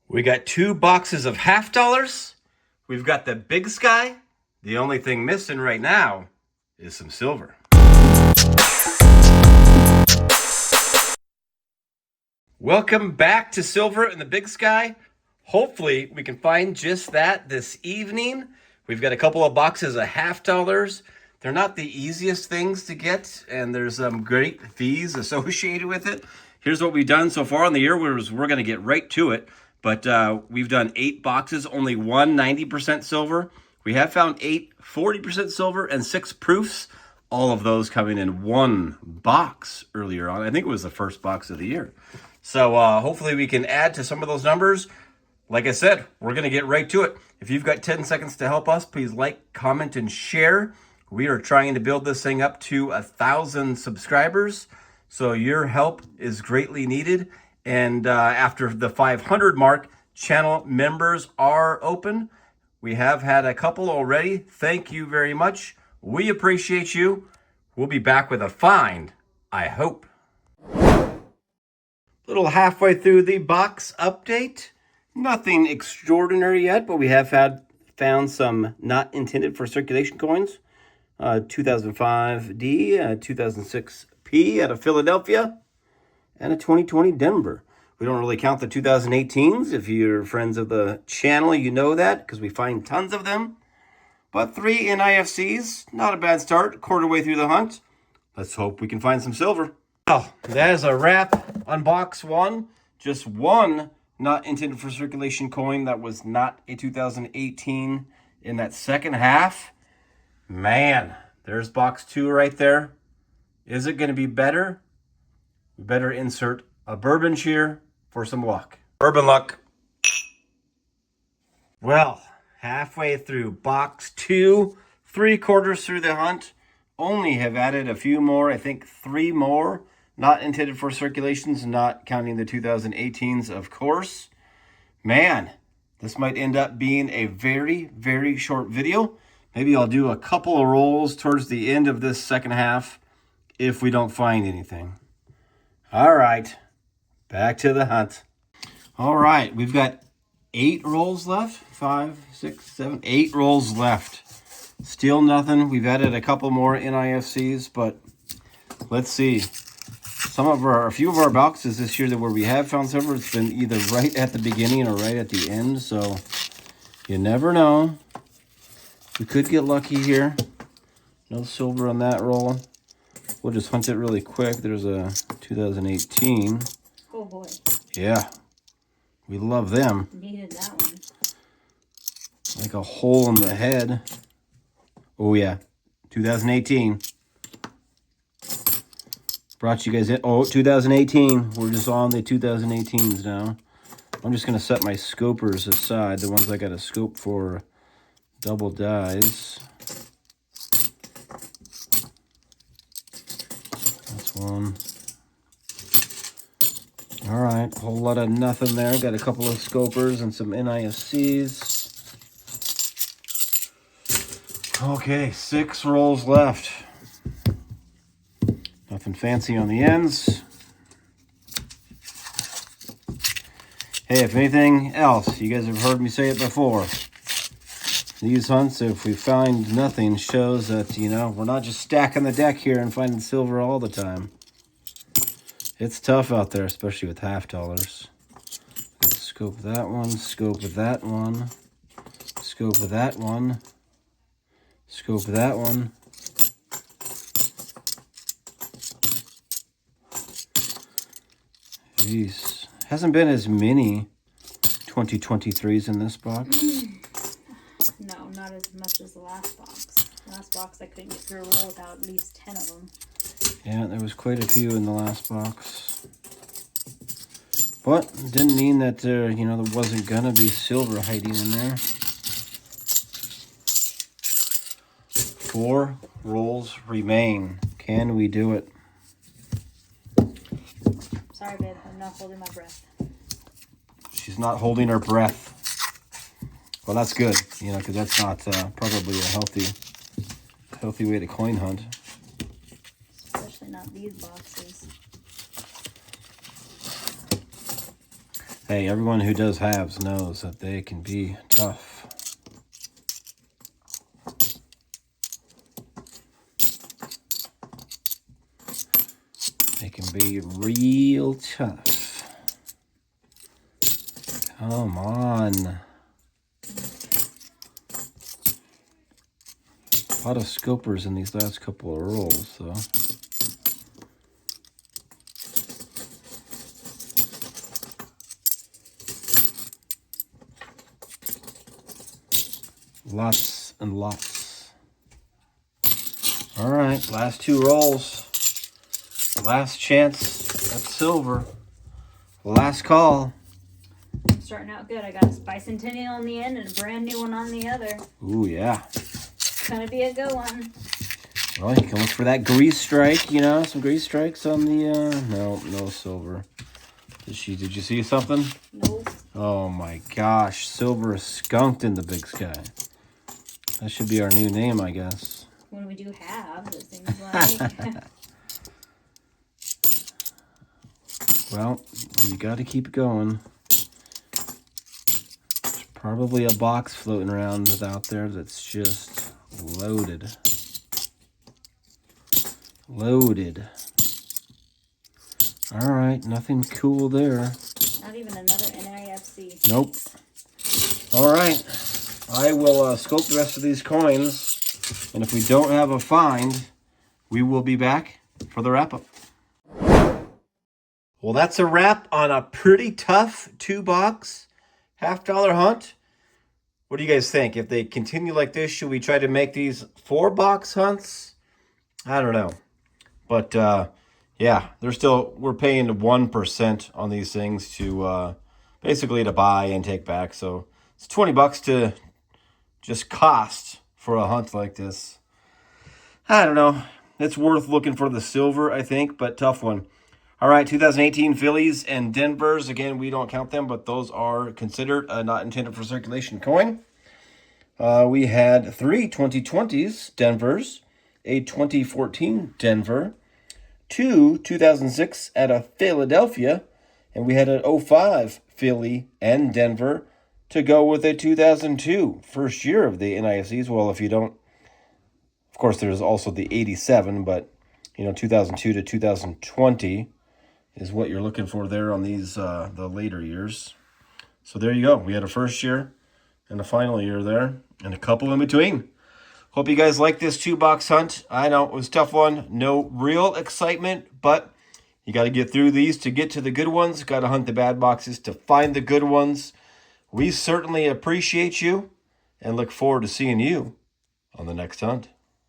We got 2 boxes of half dollars. We've got the big sky. The only thing missing right now is some silver. Welcome back to Silver in the Big Sky. Hopefully we can find just that this evening. We've got a couple of boxes of half dollars. They're not the easiest things to get, and there's some great fees associated with it. Here's what we've done so far in the year. We're going to get right to it. But we've done 8 boxes, only one 90% silver. We have found 8 40% silver and 6 proofs. All of those coming in one box earlier on. I think it was the first box of the year. So hopefully we can add to some of those numbers. Like I said, we're going to get right to it. If you've got 10 seconds to help us, please like, comment, and share. We are trying to build this thing up to 1,000 subscribers. So your help is greatly needed. And after the 500 mark, channel members are open. We have had a couple already. Thank you very much. We appreciate you. We'll be back with a find, I hope. Little halfway through the box update. Nothing extraordinary yet, but we have found some not intended for circulation coins. 2005D, 2006P out of Philadelphia, and a 2020 Denver. We don't really count the 2018s. If you're friends of the channel, you know that because we find tons of them. But 3 NIFCs, not a bad start, quarter way through the hunt. Let's hope we can find some silver. Well, that is a wrap on box 1. Just one not intended for circulation coin that was not a 2018 in that second half. Man, there's box 2 right there. Is it going to be better? We better insert a bourbon cheer for some luck. Bourbon luck. Well, halfway through box 2, 3/4 through the hunt. Only have added a few more, I think 3 more. Not intended for circulations, not counting the 2018s, of course. Man, this might end up being a very, very short video. Maybe I'll do a couple of rolls towards the end of this second half if we don't find anything. All right, back to the hunt. All right, we've got 8 rolls left. 5, 6, 7, 8 rolls left. Still nothing. We've added a couple more NIFCs, but let's see. A few of our boxes this year where we have found silver, it's been either right at the beginning or right at the end, so you never know. We could get lucky here. No silver on that roll. We'll just hunt it really quick. There's a 2018. Oh boy. Yeah. We love them. Needed that one. Like a hole in the head. Oh yeah. 2018. Brought you guys in. Oh, 2018. We're just on the 2018s now. I'm just going to set my scopers aside. The ones I got to scope for double dies. That's one. All right. Whole lot of nothing there. Got a couple of scopers and some NIFCs. Okay, 6 rolls left. Nothing fancy on the ends. Hey, if anything else, you guys have heard me say it before. These hunts, if we find nothing, shows that, we're not just stacking the deck here and finding silver all the time. It's tough out there, especially with half dollars. Let's scope that one, scope that one, scope that one, scope that one. Jeez. Hasn't been as many 2023s in this box. No, not as much as the last box. Last box I couldn't get through a roll without at least 10 of them. Yeah, there was quite a few in the last box. But it didn't mean that there wasn't gonna be silver hiding in there. 4 rolls remain. Can we do it? Sorry, babe. I'm not holding my breath. She's not holding her breath. Well, that's good, because that's not probably a healthy way to coin hunt. Especially not these boxes. Hey, everyone who does halves knows that they can be tough. They can be real tough. Come on. A lot of scopers in these last couple of rolls, though. Lots and lots. All right, last two rolls. Last chance at silver. Last call. I'm starting out good. I got a bicentennial on the end and a brand new one on the other. Ooh, yeah. It's gonna be a good one. Well, you can look for that grease strike, you know, some grease strikes on the, no silver. Did you see something? Nope. Oh my gosh, silver is skunked in the big sky. That should be our new name, I guess. When we do halves, it seems like. Well, you got to keep going. There's probably a box floating around out there that's just loaded. Loaded. All right, nothing cool there. Not even another NIFC. Nope. All right, I will scope the rest of these coins, and if we don't have a find, we will be back for the wrap-up. Well, that's a wrap on a pretty tough 2-box half-dollar hunt. What do you guys think? If they continue like this, should we try to make these 4-box hunts? I don't know. But, yeah, we're paying 1% on these things to, basically to buy and take back. So it's $20 to just cost for a hunt like this. I don't know. It's worth looking for the silver, I think, but tough one. All right, 2018 Phillies and Denvers. Again, we don't count them, but those are considered not intended for circulation coin. We had 3 2020s Denvers, a 2014 Denver, 2 2006 at a Philadelphia, and we had an 05 Philly and Denver to go with a 2002 first year of the NIFCs. Well, if you don't, of course, there's also the 87, but, 2002 to 2020 is what you're looking for there on these, the later years. So there you go. We had a first year and a final year there and a couple in between. Hope you guys like this 2-box hunt. I know it was a tough one. No real excitement, but you got to get through these to get to the good ones. Got to hunt the bad boxes to find the good ones. We certainly appreciate you and look forward to seeing you on the next hunt.